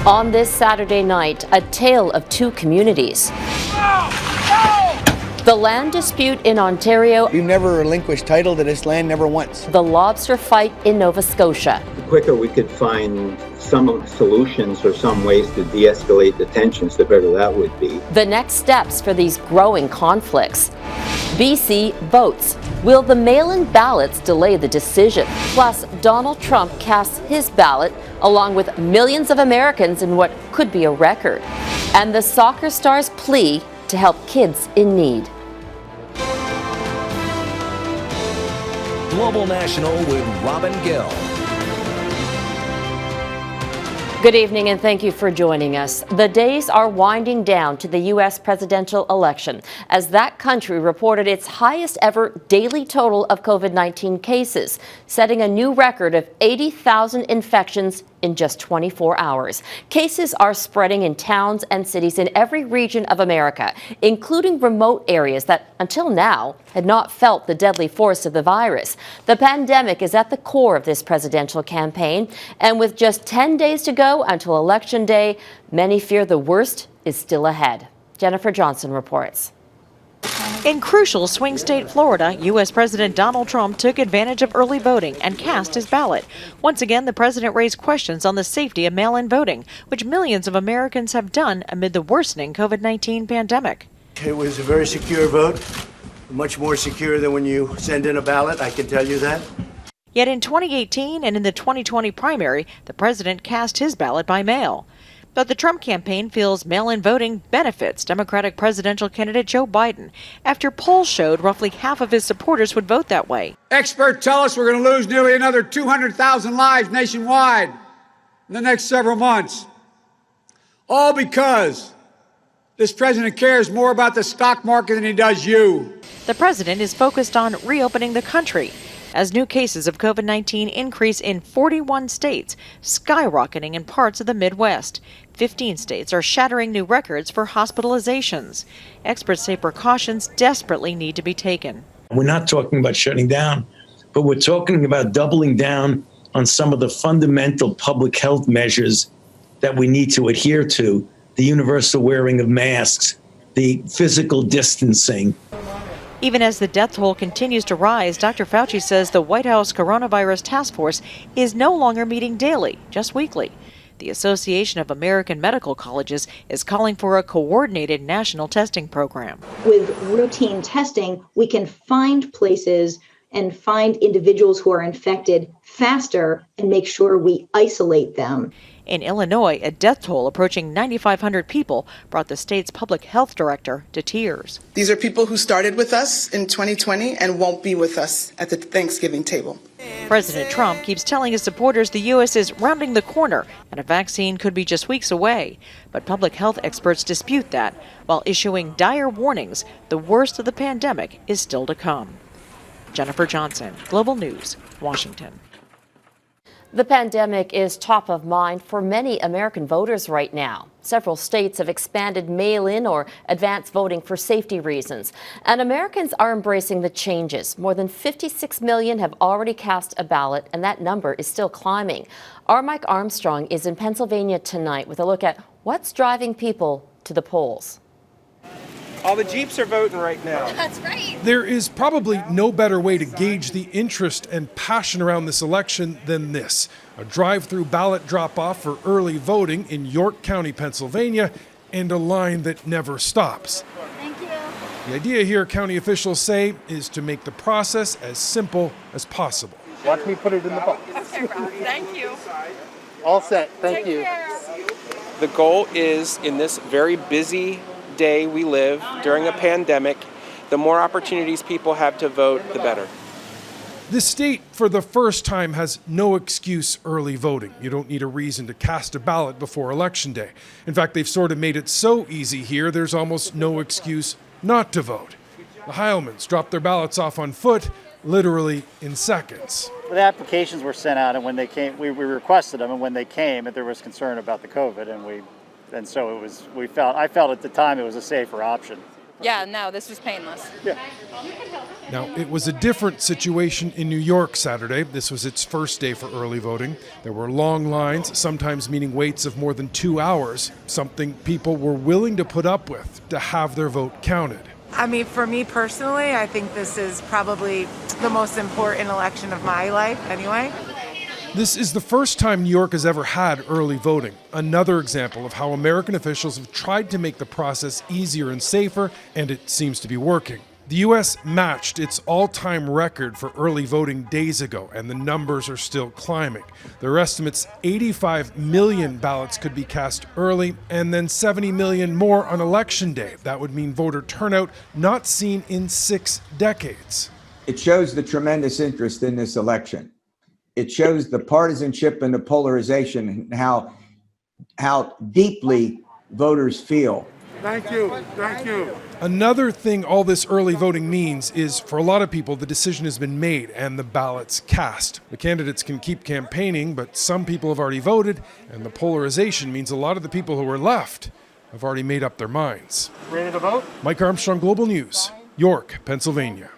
On this Saturday night, a tale of two communities. The land dispute in Ontario. We've never relinquished title to this land, never once. The lobster fight in Nova Scotia. The quicker we could find some solutions or some ways to de-escalate the tensions, the better that would be. The next steps for these growing conflicts. BC votes. Will the mail-in ballots delay the decision? Plus, Donald Trump casts his ballot along with millions of Americans in what could be a record. And the soccer star's plea to help kids in need. Global National with Robin Gill. Good evening and thank you for joining us. The days are winding down to the U.S. presidential election as that country reported its highest ever daily total of COVID-19 cases, setting a new record of 80,000 infections in just 24 hours. Cases are spreading in towns and cities in every region of America, including remote areas that until now had not felt the deadly force of the virus. The pandemic is at the core of this presidential campaign, and with just 10 days to go until Election Day, many fear the worst is still ahead. Jennifer Johnson reports. In crucial swing state Florida, U.S. President Donald Trump took advantage of early voting and cast his ballot. Once again, the president raised questions on the safety of mail-in voting, which millions of Americans have done amid the worsening COVID-19 pandemic. It was a very secure vote, much more secure than when you send in a ballot, I can tell you that. Yet in 2018 and in the 2020 primary, the president cast his ballot by mail. But the Trump campaign feels mail-in voting benefits Democratic presidential candidate Joe Biden, after polls showed roughly half of his supporters would vote that way. Experts tell us we're going to lose nearly another 200,000 lives nationwide in the next several months. All because this president cares more about the stock market than he does you. The president is focused on reopening the country as new cases of COVID-19 increase in 41 states, skyrocketing in parts of the Midwest. 15 states are shattering new records for hospitalizations. Experts say precautions desperately need to be taken. We're not talking about shutting down, but we're talking about doubling down on some of the fundamental public health measures that we need to adhere to: the universal wearing of masks, the physical distancing. Even as the death toll continues to rise, Dr. Fauci says the White House Coronavirus Task Force is no longer meeting daily, just weekly. The Association of American Medical Colleges is calling for a coordinated national testing program. With routine testing, we can find places and find individuals who are infected faster and make sure we isolate them. In Illinois, a death toll approaching 9,500 people brought the state's public health director to tears. These are people who started with us in 2020 and won't be with us at the Thanksgiving table. President Trump keeps telling his supporters the U.S. is rounding the corner and a vaccine could be just weeks away. But public health experts dispute that, while issuing dire warnings the worst of the pandemic is still to come. Jennifer Johnson, Global News, Washington. The pandemic is top of mind for many American voters right now. Several states have expanded mail-in or advance voting for safety reasons, and Americans are embracing the changes. More than 56 million have already cast a ballot, and that number is still climbing. Our Mike Armstrong is in Pennsylvania tonight with a look at what's driving people to the polls. All the Jeeps are voting right now. That's right. There is probably no better way to gauge the interest and passion around this election than this. A drive-through ballot drop-off for early voting in York County, Pennsylvania, and a line that never stops. Thank you. The idea here, county officials say, is to make the process as simple as possible. Watch me put it in the box. Okay, Rob. Thank you. All set. Thank you. The goal is, in this very busy day we live during a pandemic, the more opportunities people have to vote, the better. The state, for the first time, has no excuse early voting. You don't need a reason to cast a ballot before Election Day. In fact, they've sort of made it so easy here, there's almost no excuse not to vote. The Heilmans dropped their ballots off on foot, literally in seconds. The applications were sent out, and when they came, we requested them, and when they came, there was concern about the COVID, and so it was. I felt at the time it was a safer option. Yeah, no, this was painless. Yeah. Now, it was a different situation in New York Saturday. This was its first day for early voting. There were long lines, sometimes meaning waits of more than 2 hours, something people were willing to put up with to have their vote counted. I mean, for me personally, I think this is probably the most important election of my life anyway. This is the first time New York has ever had early voting. Another example of how American officials have tried to make the process easier and safer, and it seems to be working. The U.S. matched its all-time record for early voting days ago, and the numbers are still climbing. There are estimates 85 million ballots could be cast early, and then 70 million more on Election Day. That would mean voter turnout not seen in 6 decades. It shows the tremendous interest in this election. It shows the partisanship and the polarization and how deeply voters feel. Thank you. Thank you. Another thing all this early voting means is, for a lot of people, the decision has been made and the ballots cast. The candidates can keep campaigning, but some people have already voted, and the polarization means a lot of the people who are left have already made up their minds. Ready to vote? Mike Armstrong, Global News, York, Pennsylvania.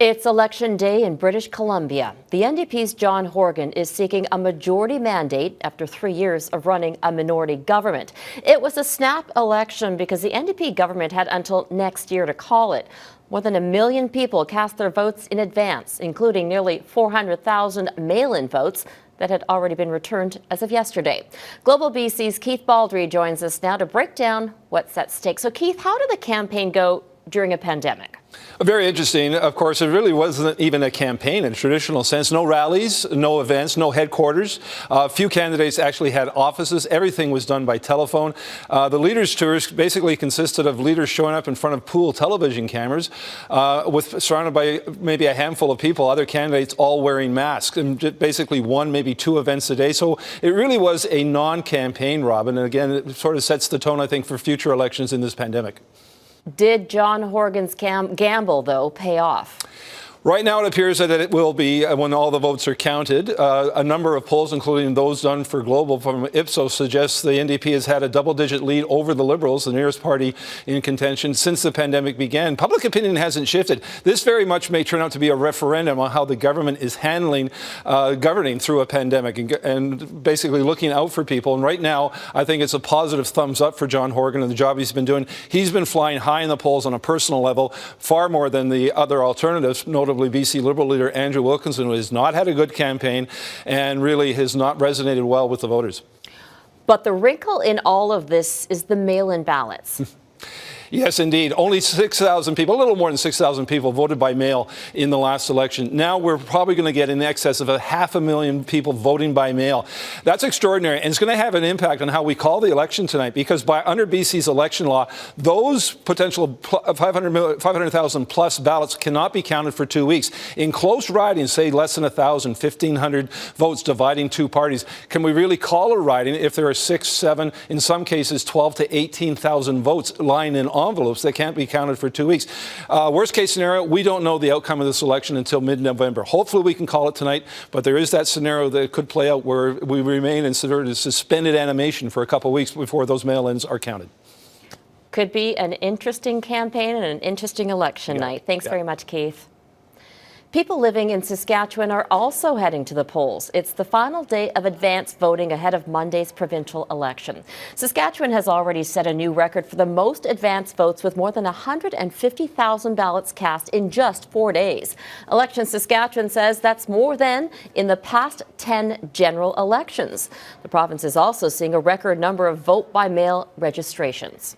It's Election Day in British Columbia. The NDP's John Horgan is seeking a majority mandate after 3 years of running a minority government. It was a snap election because the NDP government had until next year to call it. More than 1 million people cast their votes in advance, including nearly 400,000 mail-in votes that had already been returned as of yesterday. Global BC's Keith Baldrey joins us now to break down what's at stake. So Keith, how did the campaign go during a pandemic? Very interesting. Of course, it really wasn't even a campaign in a traditional sense. No rallies, no events, no headquarters. Few candidates actually had offices. Everything was done by telephone. The leaders' tours basically consisted of leaders showing up in front of pool television cameras, surrounded by maybe a handful of people, other candidates all wearing masks, and basically 1, maybe 2 events a day. So it really was a non-campaign, Robin. And again, it sort of sets the tone, I think, for future elections in this pandemic. Did John Horgan's gamble, though, pay off? Right now, it appears that it will be when all the votes are counted. A number of polls, including those done for Global from Ipsos, suggests the NDP has had a double-digit lead over the Liberals, the nearest party in contention, since the pandemic began. Public opinion hasn't shifted. This very much may turn out to be a referendum on how the government is handling governing through a pandemic and basically looking out for people. And right now, I think it's a positive thumbs up for John Horgan and the job he's been doing. He's been flying high in the polls on a personal level, far more than the other alternatives, notably BC Liberal leader Andrew Wilkinson, who has not had a good campaign and really has not resonated well with the voters. But the wrinkle in all of this is the mail-in ballots. Yes, indeed. Only 6,000 people, a little more than 6,000 people voted by mail in the last election. Now we're probably going to get in excess of 500,000 people voting by mail. That's extraordinary, and it's going to have an impact on how we call the election tonight, because under BC's election law, those potential 500,000 plus ballots cannot be counted for 2 weeks. In close ridings, say less than 1,000, 1,500 votes dividing 2 parties, can we really call a riding if there are 6, 7, in some cases 12 to 18,000 votes lying in envelopes that can't be counted for 2 weeks? Worst case scenario, we don't know the outcome of this election until mid-November. Hopefully we can call it tonight, but there is that scenario that could play out where we remain in sort of suspended animation for a couple of weeks before those mail-ins are counted. Could be an interesting campaign and an interesting election night. Thanks very much, Keith. People living in Saskatchewan are also heading to the polls. It's the final day of advance voting ahead of Monday's provincial election. Saskatchewan has already set a new record for the most advance votes, with more than 150,000 ballots cast in just 4 days. Election Saskatchewan says that's more than in the past 10 general elections. The province is also seeing a record number of vote-by-mail registrations.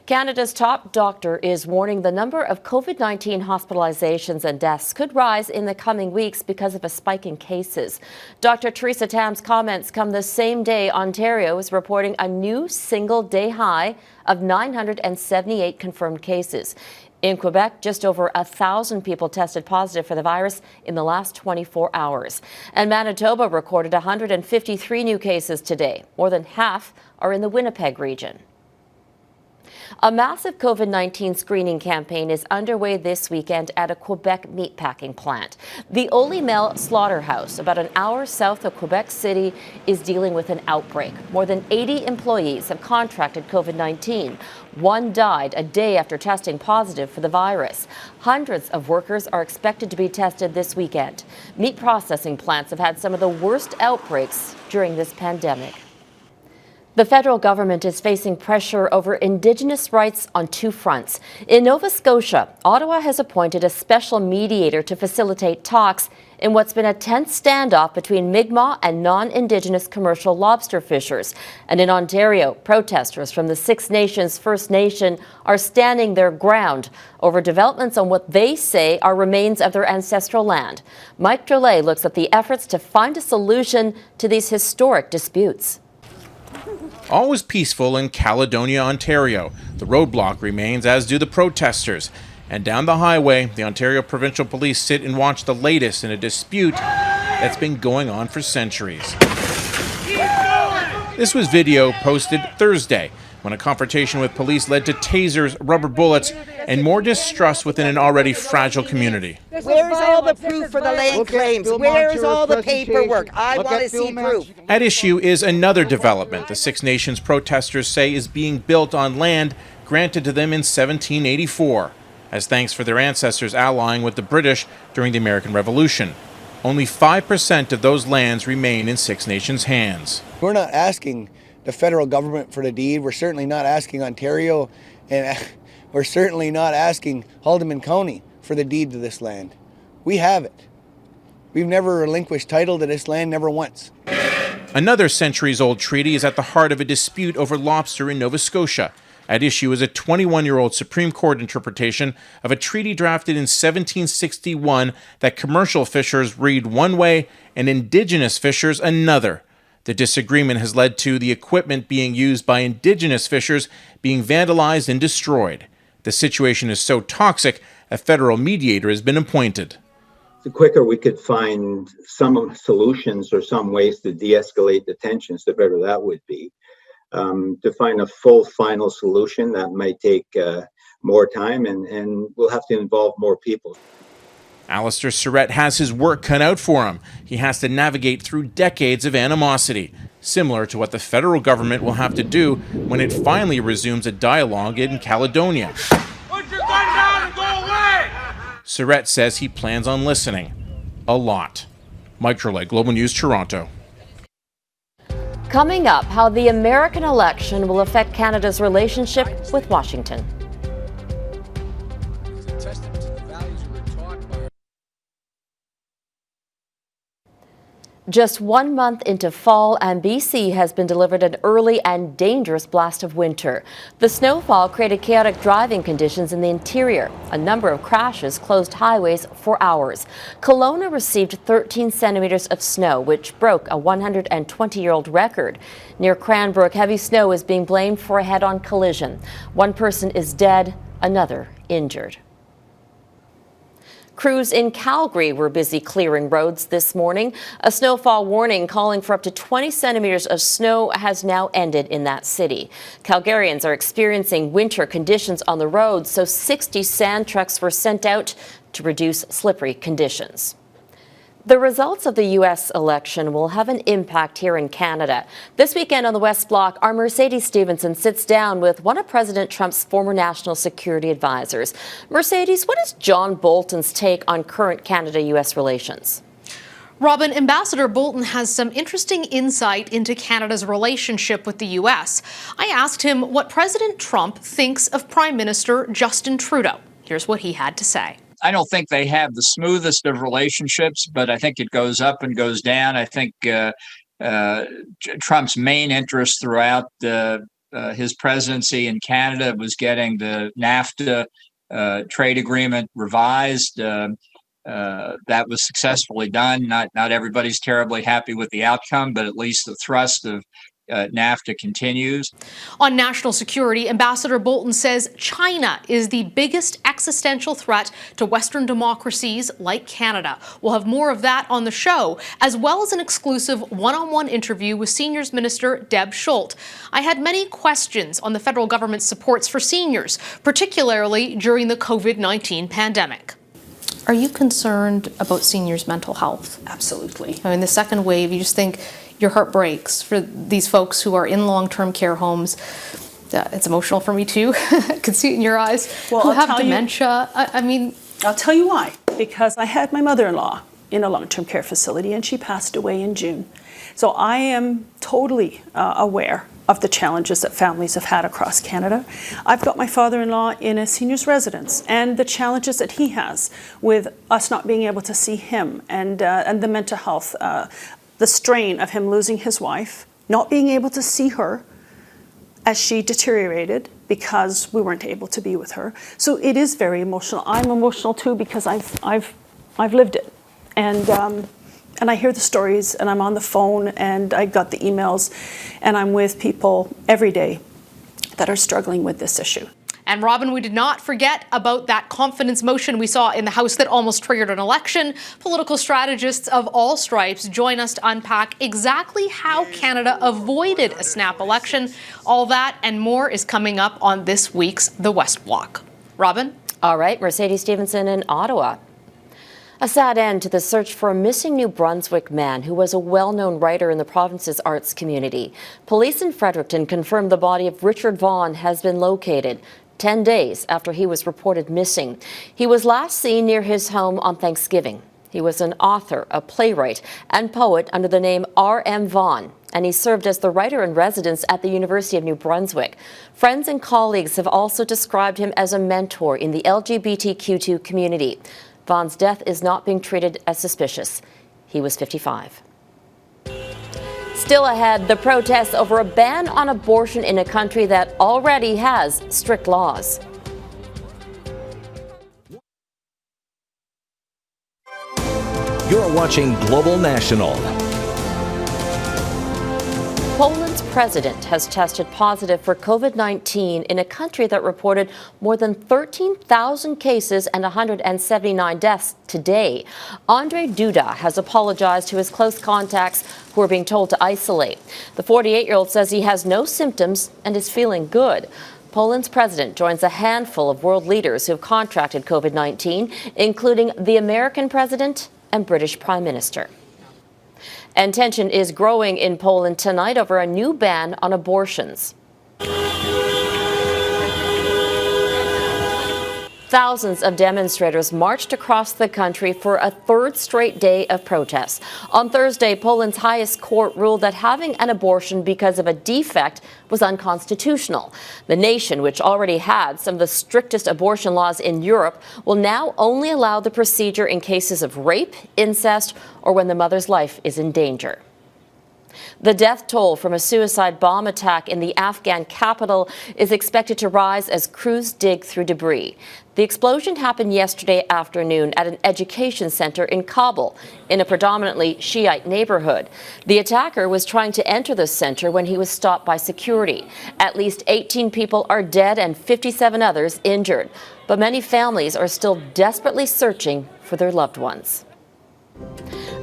Canada's top doctor is warning the number of COVID-19 hospitalizations and deaths could rise in the coming weeks because of a spike in cases. Dr. Theresa Tam's comments come the same day Ontario is reporting a new single-day high of 978 confirmed cases. In Quebec, just over 1,000 people tested positive for the virus in the last 24 hours. And Manitoba recorded 153 new cases today. More than half are in the Winnipeg region. A massive COVID-19 screening campaign is underway this weekend at a Quebec meatpacking plant. The Olimel slaughterhouse, about an hour south of Quebec City, is dealing with an outbreak. More than 80 employees have contracted COVID-19. One died a day after testing positive for the virus. Hundreds of workers are expected to be tested this weekend. Meat processing plants have had some of the worst outbreaks during this pandemic. The federal government is facing pressure over Indigenous rights on two fronts. In Nova Scotia, Ottawa has appointed a special mediator to facilitate talks in what's been a tense standoff between Mi'kmaq and non-Indigenous commercial lobster fishers. And in Ontario, protesters from the Six Nations First Nation are standing their ground over developments on what they say are remains of their ancestral land. Mike Drolet looks at the efforts to find a solution to these historic disputes. All was peaceful in Caledonia, Ontario. The roadblock remains, as do the protesters. And down the highway, the Ontario Provincial Police sit and watch the latest in a dispute that's been going on for centuries. This was video posted Thursday, when a confrontation with police led to tasers, rubber bullets, and more distrust within an already fragile community. Where's all the proof for the land claims? Where's all the paperwork? I want to see proof. At issue is another development the Six Nations protesters say is being built on land granted to them in 1784, as thanks for their ancestors allying with the British during the American Revolution. Only 5% of those lands remain in Six Nations hands. We're not asking the federal government for the deed. We're certainly not asking Ontario, and we're certainly not asking Haldimand County for the deed to this land. We have it. We've never relinquished title to this land, never once. Another centuries-old treaty is at the heart of a dispute over lobster in Nova Scotia. At issue is a 21-year-old Supreme Court interpretation of a treaty drafted in 1761 that commercial fishers read one way and Indigenous fishers another. The disagreement has led to the equipment being used by Indigenous fishers being vandalized and destroyed. The situation is so toxic, a federal mediator has been appointed. The quicker we could find some solutions or some ways to de-escalate the tensions, the better that would be. To find a full final solution, that might take more time, and we'll have to involve more people. Alistair Surrett has his work cut out for him. He has to navigate through decades of animosity, similar to what the federal government will have to do when it finally resumes a dialogue in Caledonia. Put your gun down and go away! Surrett says he plans on listening. A lot. Mike Drolet, Global News, Toronto. Coming up, how the American election will affect Canada's relationship with Washington. Just 1 month into fall, and BC has been delivered an early and dangerous blast of winter. The snowfall created chaotic driving conditions in the interior. A number of crashes closed highways for hours. Kelowna received 13 centimeters of snow, which broke a 120-year-old record. Near Cranbrook, heavy snow is being blamed for a head-on collision. One person is dead, another injured. Crews in Calgary were busy clearing roads this morning. A snowfall warning calling for up to 20 centimeters of snow has now ended in that city. Calgarians are experiencing winter conditions on the roads, so 60 sand trucks were sent out to reduce slippery conditions. The results of the U.S. election will have an impact here in Canada. This weekend on the West Block, our Mercedes Stevenson sits down with one of President Trump's former national security advisors. Mercedes, what is John Bolton's take on current Canada-U.S. relations? Robin, Ambassador Bolton has some interesting insight into Canada's relationship with the U.S. I asked him what President Trump thinks of Prime Minister Justin Trudeau. Here's what he had to say. I don't think they have the smoothest of relationships, but I think it goes up and goes down. I think Trump's main interest throughout his presidency in Canada was getting the NAFTA trade agreement revised. That was successfully done. Not everybody's terribly happy with the outcome, but at least the thrust of NAFTA continues. On national security, Ambassador Bolton says China is the biggest existential threat to Western democracies like Canada. We'll have more of that on the show, as well as an exclusive one-on-one interview with Seniors Minister Deb Schulte. I had many questions on the federal government's supports for seniors, particularly during the COVID-19 pandemic. Are you concerned about seniors' mental health? Absolutely. I mean, the second wave, you just think your heart breaks for these folks who are in long-term care homes. It's emotional for me too. I can see it in your eyes. Well, who I'll have tell dementia. I'll tell you why. Because I had my mother-in-law in a long-term care facility and she passed away in June. So I am totally aware of the challenges that families have had across Canada. I've got my father-in-law in a seniors residence and the challenges that he has with us not being able to see him and the mental health, the strain of him losing his wife, not being able to see her as she deteriorated because we weren't able to be with her. So it is very emotional. I'm emotional too because I've lived it, and I hear the stories, and I'm on the phone, and I got the emails, and I'm with people every day that are struggling with this issue. And Robin, we did not forget about that confidence motion we saw in the House that almost triggered an election. Political strategists of all stripes join us to unpack exactly how Canada avoided a snap election. All that and more is coming up on this week's The West Block. Robin? All right, Mercedes Stevenson in Ottawa. A sad end to the search for a missing New Brunswick man who was a well-known writer in the province's arts community. Police in Fredericton confirmed the body of Richard Vaughan has been located 10 days after he was reported missing. He was last seen near his home on Thanksgiving. He was an author, a playwright, and poet under the name R.M. Vaughan, and he served as the writer-in-residence at the University of New Brunswick. Friends and colleagues have also described him as a mentor in the LGBTQ2 community. Vaughan's death is not being treated as suspicious. He was 55. Still ahead, the protests over a ban on abortion in a country that already has strict laws. You're watching Global National. Poland's president has tested positive for COVID-19 in a country that reported more than 13,000 cases and 179 deaths today. Andrzej Duda has apologized to his close contacts who are being told to isolate. The 48-year-old says he has no symptoms and is feeling good. Poland's president joins a handful of world leaders who have contracted COVID-19, including the American president and British Prime Minister. And tension is growing in Poland tonight over a new ban on abortions. Thousands of demonstrators marched across the country for a third straight day of protests. On Thursday, Poland's highest court ruled that having an abortion because of a defect was unconstitutional. The nation, which already had some of the strictest abortion laws in Europe, will now only allow the procedure in cases of rape, incest, or when the mother's life is in danger. The death toll from a suicide bomb attack in the Afghan capital is expected to rise as crews dig through debris. The explosion happened yesterday afternoon at an education center in Kabul, in a predominantly Shiite neighborhood. The attacker was trying to enter the center when he was stopped by security. At least 18 people are dead and 57 others injured. But many families are still desperately searching for their loved ones.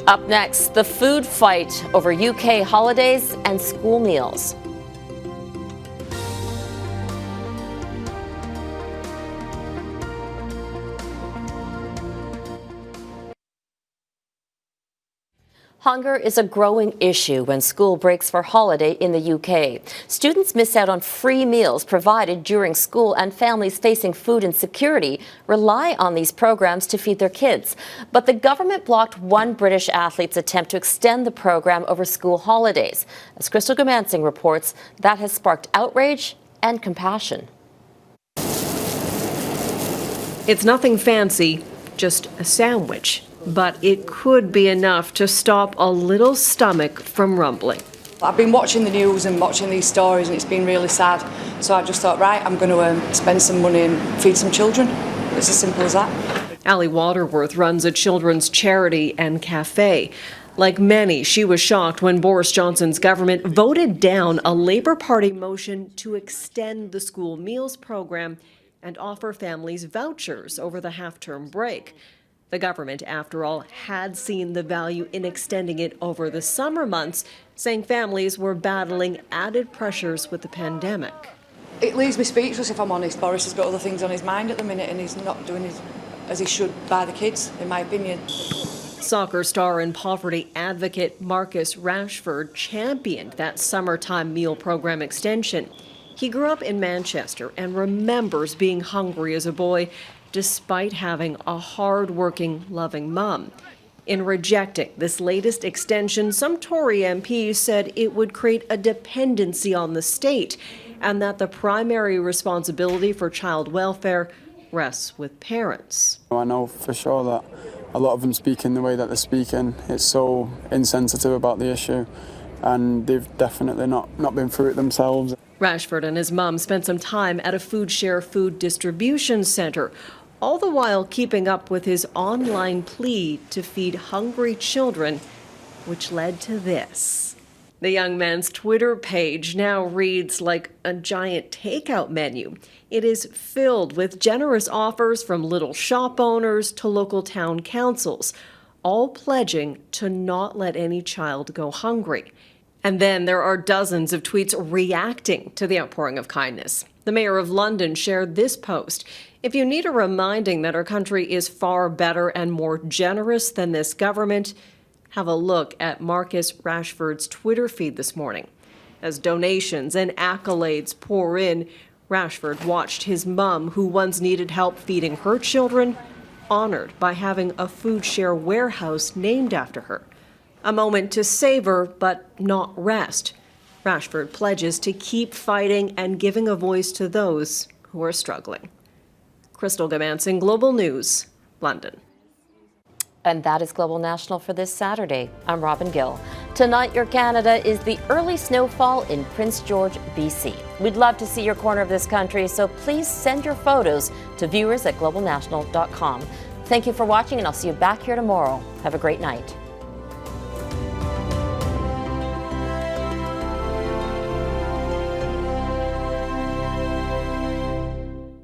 Up next, the food fight over UK holidays and school meals. Hunger is a growing issue when school breaks for holiday in the UK. Students miss out on free meals provided during school, and families facing food insecurity rely on these programs to feed their kids. But the government blocked one British athlete's attempt to extend the program over school holidays. As Crystal Gomansing reports, that has sparked outrage and compassion. It's nothing fancy, just a sandwich. But it could be enough to stop a little stomach from rumbling. I've been watching the news and watching these stories, and it's been really sad. So I just thought, right, I'm going to spend some money and feed some children. It's as simple as that. Ali Waterworth runs a children's charity and cafe. Like many, she was shocked when Boris Johnson's government voted down a Labour Party motion to extend the school meals program and offer families vouchers over the half-term break. The government, after all, had seen the value in extending it over the summer months, saying families were battling added pressures with the pandemic. It leaves me speechless, if I'm honest. Boris has got other things on his mind at the minute and he's not doing as he should by the kids, in my opinion. Soccer star and poverty advocate Marcus Rashford championed that summertime meal program extension. He grew up in Manchester and remembers being hungry as a boy, despite having a hard-working, loving mom. In rejecting this latest extension, some Tory MPs said it would create a dependency on the state and that the primary responsibility for child welfare rests with parents. I know for sure that a lot of them speak in the way that they're speaking. It's so insensitive about the issue, and they've definitely not been through it themselves. Rashford and his mom spent some time at a food share food distribution center, all the while keeping up with his online plea to feed hungry children, which led to this. The young man's Twitter page now reads like a giant takeout menu. It is filled with generous offers from little shop owners to local town councils, all pledging to not let any child go hungry. And then there are dozens of tweets reacting to the outpouring of kindness. The mayor of London shared this post. If you need a reminding that our country is far better and more generous than this government, have a look at Marcus Rashford's Twitter feed this morning. As donations and accolades pour in, Rashford watched his mom, who once needed help feeding her children, honored by having a food share warehouse named after her. A moment to savor, but not rest. Rashford pledges to keep fighting and giving a voice to those who are struggling. Crystal Gamanson, Global News, London. And that is Global National for this Saturday. I'm Robin Gill. Tonight, your Canada is the early snowfall in Prince George, BC. We'd love to see your corner of this country, so please send your photos to viewers@globalnational.com. Thank you for watching, and I'll see you back here tomorrow. Have a great night.